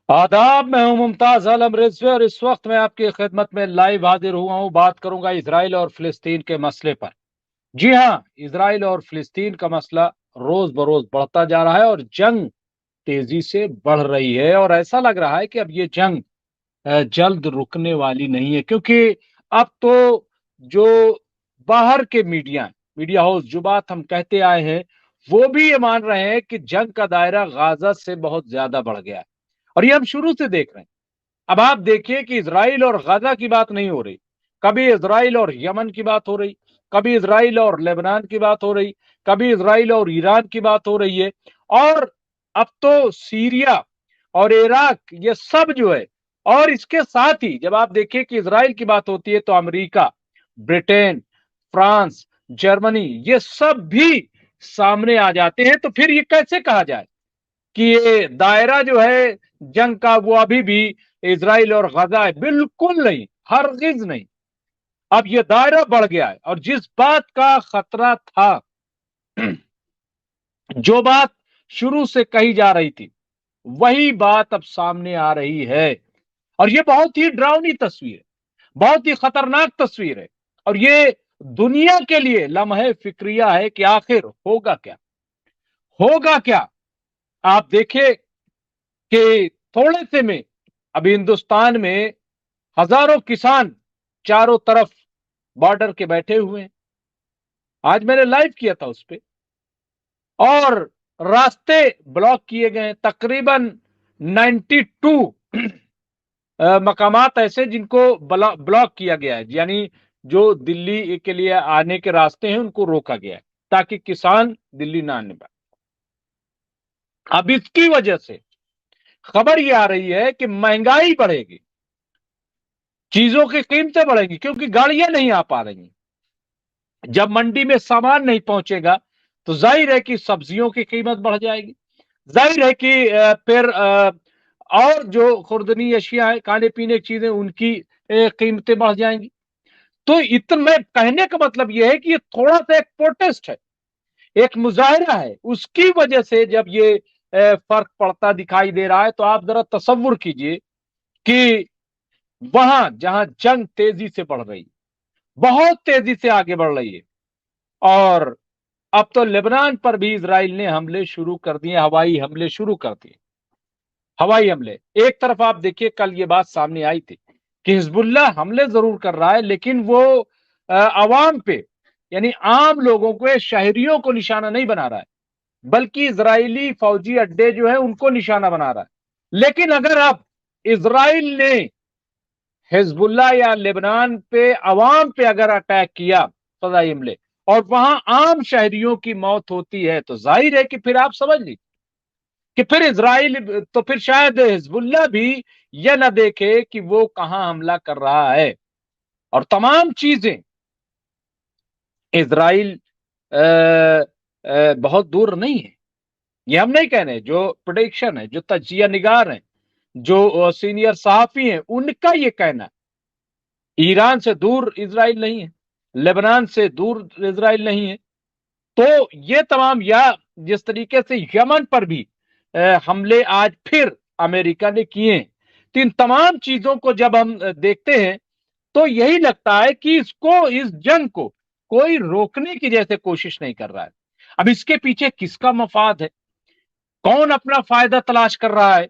आदाब, मैं हूं मुमताज आलम रिजवी और इस वक्त मैं आपकी खिदमत में लाइव हाजिर हुआ हूं। बात करूंगा इसराइल और फिलिस्तीन के मसले पर। जी हाँ, इसराइल और फिलिस्तीन का मसला रोज बरोज बढ़ता जा रहा है और जंग तेजी से बढ़ रही है और ऐसा लग रहा है कि अब ये जंग जल्द रुकने वाली नहीं है, क्योंकि अब तो जो बाहर के मीडिया हाउस जो बात हम कहते आए हैं, वो भी ये मान रहे हैं कि जंग का दायरा गाजा से बहुत ज्यादा बढ़ गया है। और ये हम शुरू से देख रहे हैं। अब आप देखिए कि इजराइल और गाजा की बात नहीं हो रही, कभी इजराइल और यमन की बात हो रही, कभी इजराइल और लेबनान की बात हो रही, कभी इजराइल और ईरान की बात हो रही है, और अब तो सीरिया और इराक ये सब जो है। और इसके साथ ही जब आप देखिए कि इजराइल की बात होती है तो अमेरिका, ब्रिटेन, फ्रांस, जर्मनी ये सब भी सामने आ जाते हैं। तो फिर ये कैसे कहा जाए कि ये दायरा जो है जंग का वो अभी भी इजराइल और गजा है? बिल्कुल नहीं, हरगिज नहीं। अब ये दायरा बढ़ गया है और जिस बात का खतरा था, जो बात शुरू से कही जा रही थी, वही बात अब सामने आ रही है। और ये बहुत ही डरावनी तस्वीर है, बहुत ही खतरनाक तस्वीर है। और ये दुनिया के लिए लम्हे फिक्रिया है कि आखिर होगा क्या, होगा क्या। आप देखिए कि थोड़े से में अभी हिंदुस्तान में हजारों किसान चारों तरफ बॉर्डर के बैठे हुए हैं। आज मैंने लाइव किया था उस पे, और रास्ते ब्लॉक किए गए हैं। तकरीबन 92 मकामात ऐसे जिनको ब्लॉक किया गया है, यानी जो दिल्ली के लिए आने के रास्ते हैं उनको रोका गया है ताकि किसान दिल्ली ना आने पाए। अब इसकी वजह से खबर ये आ रही है कि महंगाई बढ़ेगी, चीजों की कीमतें बढ़ेंगी, क्योंकि गाड़ियां नहीं आ पा रही। जब मंडी में सामान नहीं पहुंचेगा तो जाहिर है कि सब्जियों की कीमत बढ़ जाएगी। जाहिर है कि फिर और जो खुर्दनी अशिया है, खाने पीने की चीजें, उनकी कीमतें बढ़ जाएंगी। तो इतना मैं कहने का मतलब यह है कि ये थोड़ा सा एक प्रोटेस्ट है, एक मुजाहरा है। उसकी वजह से जब ये फर्क पड़ता दिखाई दे रहा है, तो आप जरा तसव्वुर कीजिए कि वहां जहां जंग तेजी से बढ़ रही है, बहुत तेजी से आगे बढ़ रही है, और अब तो लेबनान पर भी इजराइल ने हमले शुरू कर दिए, हवाई हमले शुरू कर दिए। हवाई हमले एक तरफ आप देखिए, कल ये बात सामने आई थी कि हिजबुल्लाह हमले जरूर कर रहा है, लेकिन वो अवाम पे, यानी आम लोगों को, शहरियों को निशाना नहीं बना रहा है, बल्कि इजरायली फौजी अड्डे जो है उनको निशाना बना रहा है। लेकिन अगर अब इजराइल ने हिजबुल्लाह या लेबनान पे, अवाम पे अगर अटैक किया, फजाई हमले, और वहां आम शहरियों की मौत होती है, तो जाहिर है कि फिर आप समझ लीजिए कि फिर इजराइल, तो फिर शायद हिजबुल्लाह भी यह ना देखे कि वो कहां हमला कर रहा है। और तमाम चीजें इजराइल बहुत दूर नहीं है, ये हम नहीं कह रहे। जो प्रोडिक्शन है, जो तजिया निगार है, जो सीनियर सहाफी हैं, उनका ये कहना है ईरान से दूर इजराइल नहीं है, लेबनान से दूर इजराइल नहीं है। तो ये तमाम, या जिस तरीके से यमन पर भी हमले आज फिर अमेरिका ने किए हैं, तो इन तमाम चीजों को जब हम देखते हैं तो यही लगता है कि इसको, इस जंग को कोई रोकने की जैसे कोशिश नहीं कर रहा है। अब इसके पीछे किसका मफाद है, कौन अपना फायदा तलाश कर रहा है,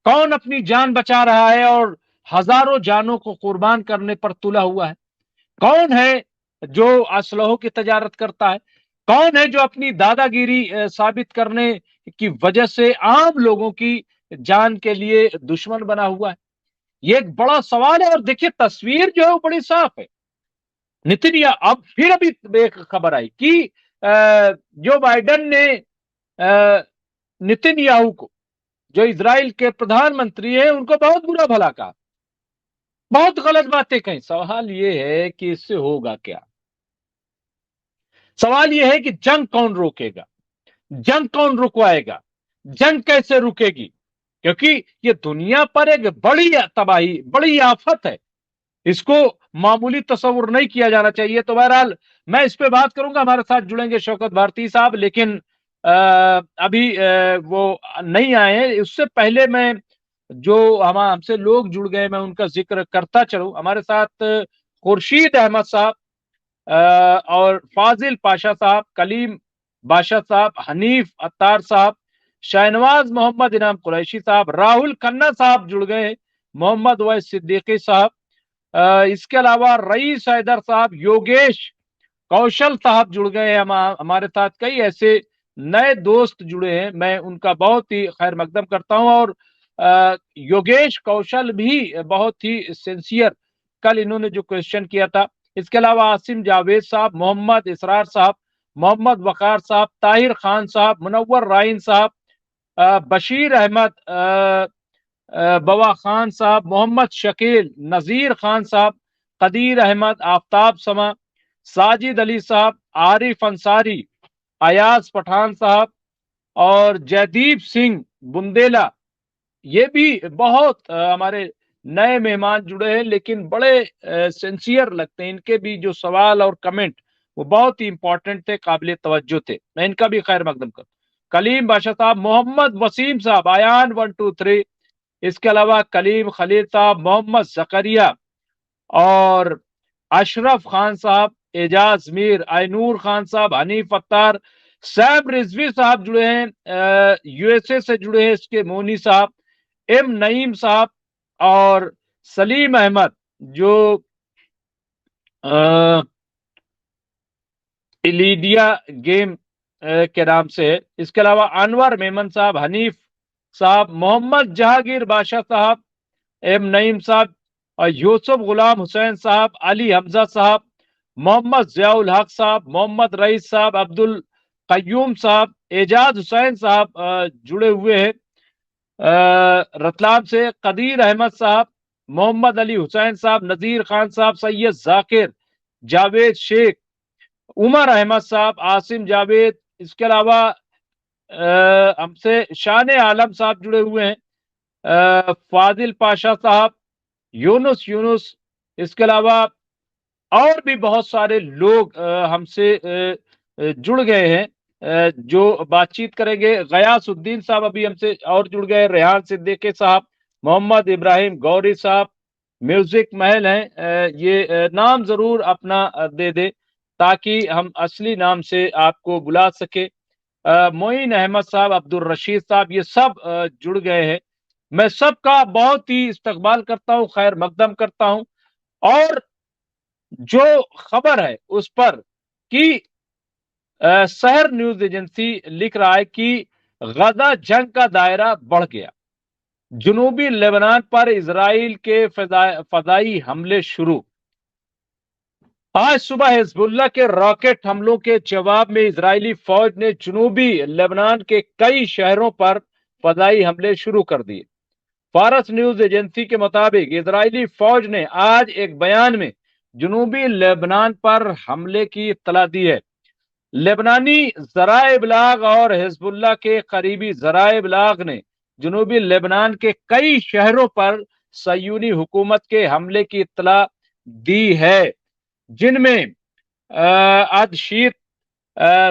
कौन अपनी जान बचा रहा है और हजारों जानों को कुर्बान करने पर तुला हुआ है, कौन है जो असलहों की तजारत करता है, कौन है जो अपनी दादागिरी साबित करने की वजह से आम लोगों की जान के लिए दुश्मन बना हुआ है। ये एक बड़ा सवाल है। और देखिए, तस्वीर जो है वो बड़ी साफ है। नितिन, या अब फिर अभी एक खबर आई कि जो बाइडेन ने नितिन याहू को, जो इजराइल के प्रधानमंत्री हैं, उनको बहुत बुरा भला कहा, बहुत गलत बातें कही। सवाल यह है कि इससे होगा क्या? सवाल यह है कि जंग कौन रोकेगा, जंग कौन रुकवाएगा, जंग कैसे रुकेगी? क्योंकि ये दुनिया पर एक बड़ी तबाही, बड़ी आफत है, इसको मामूली तस्वुर नहीं किया जाना चाहिए। तो बहरहाल मैं इस पे बात करूंगा, हमारे साथ जुड़ेंगे शौकत भारती साहब, लेकिन अभी वो नहीं आए हैं। उससे पहले मैं جو ہم سے لوگ جڑ گئے میں ان کا ذکر کرتا چلوں. ہمارے ساتھ خورشید احمد صاحب اور فاضل پاشا صاحب, کلیم باشا صاحب, حنیف عطار صاحب, شاہنواز محمد انعام قریشی صاحب, راہل کھنہ صاحب جڑ گئے, محمد ویس صدیقی صاحب, اس کے علاوہ رئیس حیدر صاحب, یوگیش کوشل صاحب جڑ گئے ہیں. ہمارے ساتھ کئی ایسے نئے دوست جڑے ہیں, میں ان کا بہت ہی خیر مقدم کرتا ہوں. اور یوگیش کوشل بھی بہت ہی سینسیئر, کل انہوں نے جو کوشچن کیا تھا. اس کے علاوہ عاصم جاوید صاحب, محمد اسرار صاحب, محمد وقار صاحب, طاہر خان صاحب, منور رائن صاحب, بشیر احمد بوا خان صاحب, محمد شکیل, نذیر خان صاحب, قدیر احمد, آفتاب سما, ساجد علی صاحب, عارف انصاری, ایاز پٹھان صاحب اور جیدیپ سنگھ بندیلا. یہ بھی بہت ہمارے نئے مہمان جڑے ہیں, لیکن بڑے سینسیئر لگتے ہیں. ان کے بھی جو سوال اور کمنٹ وہ بہت ہی امپورٹنٹ تھے, قابل توجہ تھے, میں ان کا بھی خیر مقدم کرتا ہوں. کلیم باشا صاحب, محمد وسیم صاحب, ایان 123, اس کے علاوہ کلیم خلیل صاحب, محمد زکریا اور اشرف خان صاحب, اعجاز میر, اینور خان صاحب, حنیف عطار, سیب رضوی صاحب جڑے ہیں, یو ایس اے سے جڑے ہیں اس کے مونی صاحب, ایم نعیم صاحب اور سلیم احمد جو ایلیڈیا گیم کے نام سے ہے. اس کے علاوہ انور میمن صاحب, حنیف صاحب, محمد جہانگیر باشا صاحب, ایم نعیم صاحب, اور یوسف غلام حسین صاحب, علی حمزہ صاحب, محمد ضیاء الحق صاحب, محمد رئیس صاحب, عبد القیوم صاحب, اعجاز حسین صاحب جڑے ہوئے ہیں رتلام سے, قدیر احمد صاحب, محمد علی حسین صاحب, نذیر خان صاحب, سید ذاکر, جاوید شیخ, عمر احمد صاحب, عاصم جاوید. اس کے علاوہ ہم سے شان عالم صاحب جڑے ہوئے ہیں, فاضل پاشا صاحب, یونس. اس کے علاوہ اور بھی بہت سارے لوگ ہم سے جڑ گئے ہیں جو بات چیت کریں گے. غیاث الدین صاحب ابھی ہم سے اور جڑ گئے, ریحان صدیقی صاحب, محمد ابراہیم گوری صاحب, میوزک محل ہیں. یہ نام ضرور اپنا دے دے تاکہ ہم اصلی نام سے آپ کو بلا سکے. معین احمد صاحب, عبد الرشید صاحب, یہ سب جڑ گئے ہیں. میں سب کا بہت ہی استقبال کرتا ہوں, خیر مقدم کرتا ہوں. اور جو خبر ہے اس پر کہ سحر نیوز ایجنسی لکھ رہا ہے کہ غزہ جنگ کا دائرہ بڑھ گیا, جنوبی لبنان پر اسرائیل کے فضائی حملے شروع. آج صبح حزب اللہ کے راکٹ حملوں کے جواب میں اسرائیلی فوج نے جنوبی لبنان کے کئی شہروں پر فضائی حملے شروع کر دیے. فارس نیوز ایجنسی کے مطابق اسرائیلی فوج نے آج ایک بیان میں جنوبی لبنان پر حملے کی اطلاع دی ہے. لبنانی ذرائع ابلاغ اور حزب اللہ کے قریبی ذرائع ابلاغ نے جنوبی لبنان کے کئی شہروں پر صہیونی حکومت کے حملے کی اطلاع دی ہے, جن میں ادشیت,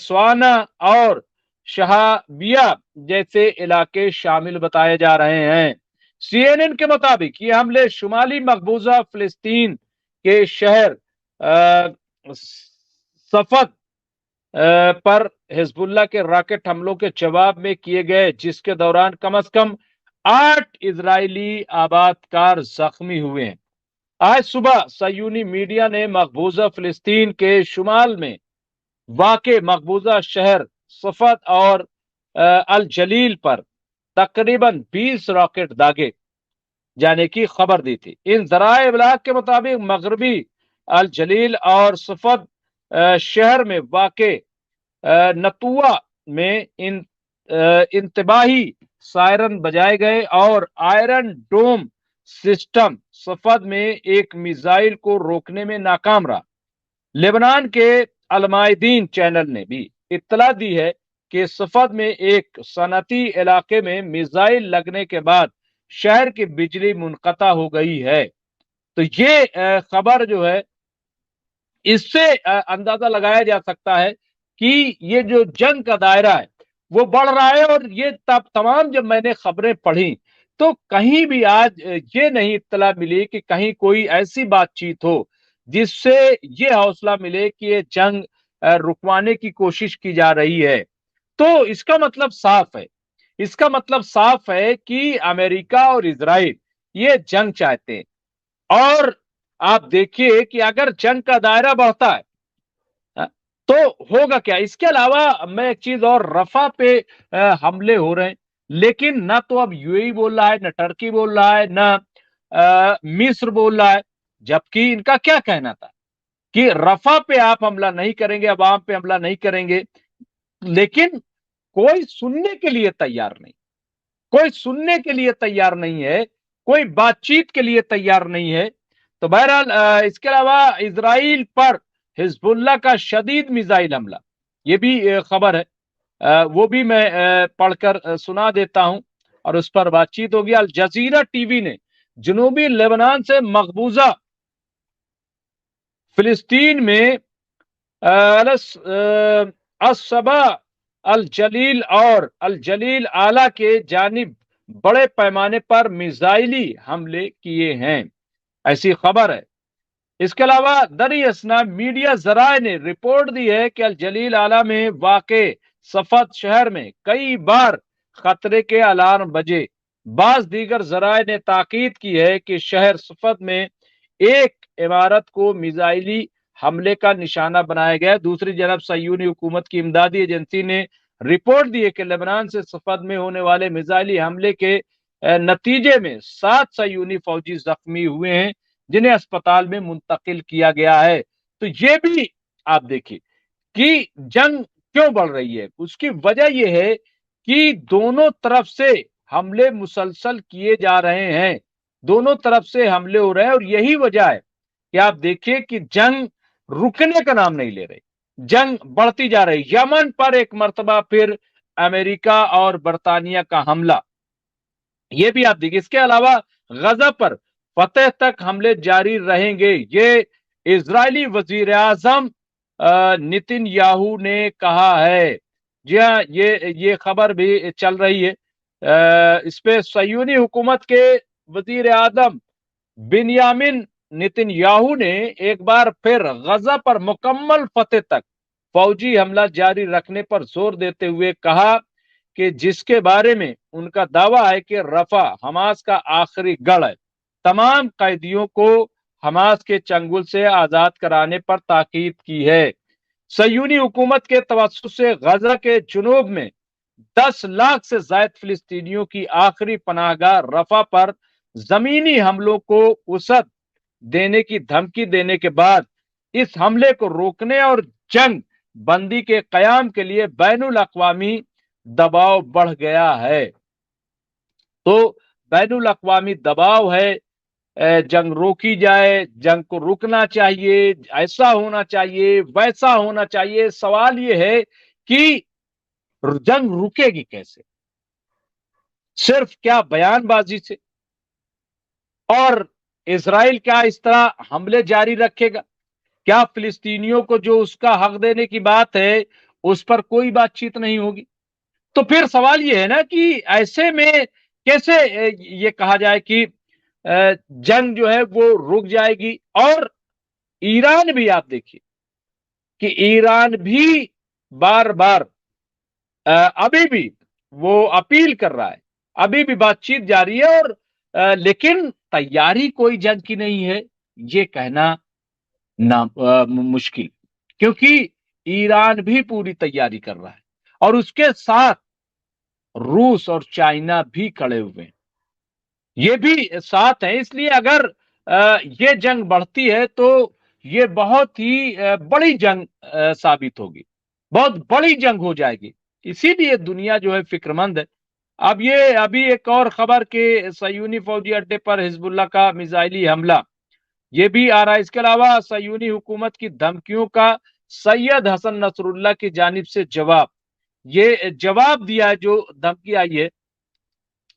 سوانا اور شہابیہ جیسے علاقے شامل بتائے جا رہے ہیں. سی این این کے مطابق یہ حملے شمالی مقبوضہ فلسطین کے شہر صفد پر حزب اللہ کے راکٹ حملوں کے جواب میں کیے گئے, جس کے دوران کم از کم 8 اسرائیلی آبادکار زخمی ہوئے ہیں. آج صبح صہیونی میڈیا نے مقبوضہ فلسطین کے شمال میں واقع مقبوضہ شہر صفد اور الجلیل پر تقریباً 20 راکٹ داغے جانے کی خبر دی تھی. ان ذرائع ابلاغ کے مطابق مغربی الجلیل اور صفد شہر میں واقع نتوا میں انتباہی سائرن بجائے گئے اور آئرن ڈوم سسٹم صفد میں ایک میزائل کو روکنے میں ناکام رہا. لبنان کے المائدین چینل نے بھی اطلاع دی ہے کہ صفد میں ایک صنعتی علاقے میں میزائل لگنے کے بعد شہر کی بجلی منقطع ہو گئی ہے. تو یہ خبر جو ہے اس سے اندازہ لگایا جا سکتا ہے کہ یہ جو جنگ کا دائرہ ہے وہ بڑھ رہا ہے. اور یہ تمام جب میں نے خبریں پڑھی तो कहीं भी आज ये नहीं इत्तला मिली कि कहीं कोई ऐसी बातचीत हो जिससे ये हौसला मिले कि ये जंग रुकवाने की कोशिश की जा रही है। तो इसका मतलब साफ है, इसका मतलब साफ है कि अमेरिका और इजराइल ये जंग चाहते हैं। और आप देखिए कि अगर जंग का दायरा बढ़ता है तो होगा क्या। इसके अलावा मैं एक चीज और, रफा पे हमले हो रहे हैं, लेकिन ना तो अब यूएई बोल रहा है, ना टर्की बोल रहा है, ना मिस्र बोल रहा है, जबकि इनका क्या कहना था कि रफा पे आप हमला नहीं करेंगे, अवाम पे हमला नहीं करेंगे। लेकिन कोई सुनने के लिए तैयार नहीं, कोई सुनने के लिए तैयार नहीं है, कोई बातचीत के लिए तैयार नहीं है। तो बहरहाल इसके अलावा इजराइल पर हिजबुल्लाह का शदीद मिसाइल हमला, ये भी खबर है, वो भी मैं पढ़कर सुना देता हूं और उस पर बातचीत होगी। अल जजीरा टीवी ने जनूबी लेबनान से मकबूजा फिलिस्तीन में असबा अल जलील और अल जलील आला के जानिब बड़े पैमाने पर मिसाइली हमले किए हैं, ऐसी खबर है। इसके अलावा दरी असना मीडिया जराए ने रिपोर्ट दी है कि अल जलील आला में वाक़े सफद शहर में कई बार खतरे के अलार्म बजे। बाज दीगर जराए ने ताकीद की है कि शहर सफद में एक इमारत को मिसाइली हमले का निशाना बनाया गया। दूसरी तरफ सयूनी हुकूमत की इमदादी एजेंसी ने रिपोर्ट दी है कि लेबनान से सफद में होने वाले मिसाइली हमले के नतीजे में 7 सयूनी फौजी जख्मी हुए हैं, जिन्हें अस्पताल में मुंतकिल किया गया है। तो ये भी आप देखिए कि जंग क्यों बढ़ रही है। उसकी वजह यह है कि दोनों तरफ से हमले मुसलसल किए जा रहे हैं, दोनों तरफ से हमले हो रहे हैं, और यही वजह है कि आप देखिए कि जंग रुकने का नाम नहीं ले रही, जंग बढ़ती जा रही। यमन पर एक मर्तबा फिर अमेरिका और बरतानिया का हमला, ये भी आप देखिए। इसके अलावा गजा पर फतेह तक हमले जारी रहेंगे, ये इजरायली वजीर आजम नितिन याहू ने कहा है। जी हाँ, ये खबर भी चल रही है। इस पे सयूनी हुकूमत के वजीर आजम बिन्यामिन नितिन याहू ने एक बार फिर गजा पर मुकम्मल फतेह तक फौजी हमला जारी रखने पर जोर देते हुए कहा कि जिसके बारे में उनका दावा है कि रफा हमास का आखिरी गढ़ है, तमाम कैदियों को हमास के चंगुल से आजाद कराने पर ताकीद की है। सयूनी हुकूमत के तवस्सुत से गजा के जुनूब में 10 लाख से ज्यादा फिलिस्तीनियों की आखिरी पनाहगाह रफा पर जमीनी हमलों को वसअत देने की धमकी देने के बाद इस हमले को रोकने और जंग बंदी के कयाम के लिए बैनुल अक़वामी दबाव बढ़ गया है। तो बैनुल अक़वामी दबाव है, जंग रोकी जाए, जंग को रुकना चाहिए, ऐसा होना चाहिए, वैसा होना चाहिए। सवाल यह है कि जंग रुकेगी कैसे? सिर्फ क्या बयानबाजी से? और इजराइल क्या इस तरह हमले जारी रखेगा? क्या फिलिस्तीनियों को जो उसका हक देने की बात है उस पर कोई बातचीत नहीं होगी? तो फिर सवाल ये है ना कि ऐसे में कैसे ये कहा जाए कि जंग जो है वो रुक जाएगी। और ईरान भी आप देखिए कि ईरान भी बार बार अभी भी वो अपील कर रहा है, अभी भी बातचीत जारी है, और लेकिन तैयारी कोई जंग की नहीं है, ये कहना ना मुश्किल, क्योंकि ईरान भी पूरी तैयारी कर रहा है और उसके साथ रूस और चाइना भी खड़े हुए हैं, ये भी साथ है। इसलिए अगर ये जंग बढ़ती है तो ये बहुत ही बड़ी जंग साबित होगी, बहुत बड़ी जंग हो जाएगी। इसीलिए दुनिया जो है फिक्रमंद है। अब ये अभी एक और खबर के सयूनी फौजी अड्डे पर हिजबुल्लाह का मिसाइली हमला, ये भी आ रहा है। इसके अलावा सयूनी हुकूमत की धमकियों का सैयद हसन नसरुल्लाह की जानिब से जवाब, ये जवाब दिया है, जो धमकी आई है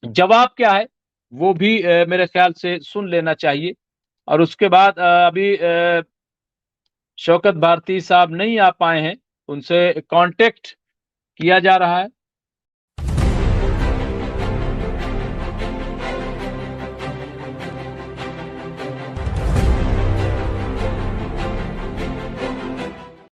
जवाब क्या है वो भी मेरे ख्याल से सुन लेना चाहिए। और उसके बाद अभी शौकत भारती साहब नहीं आ पाए हैं, उनसे कांटेक्ट किया जा रहा है।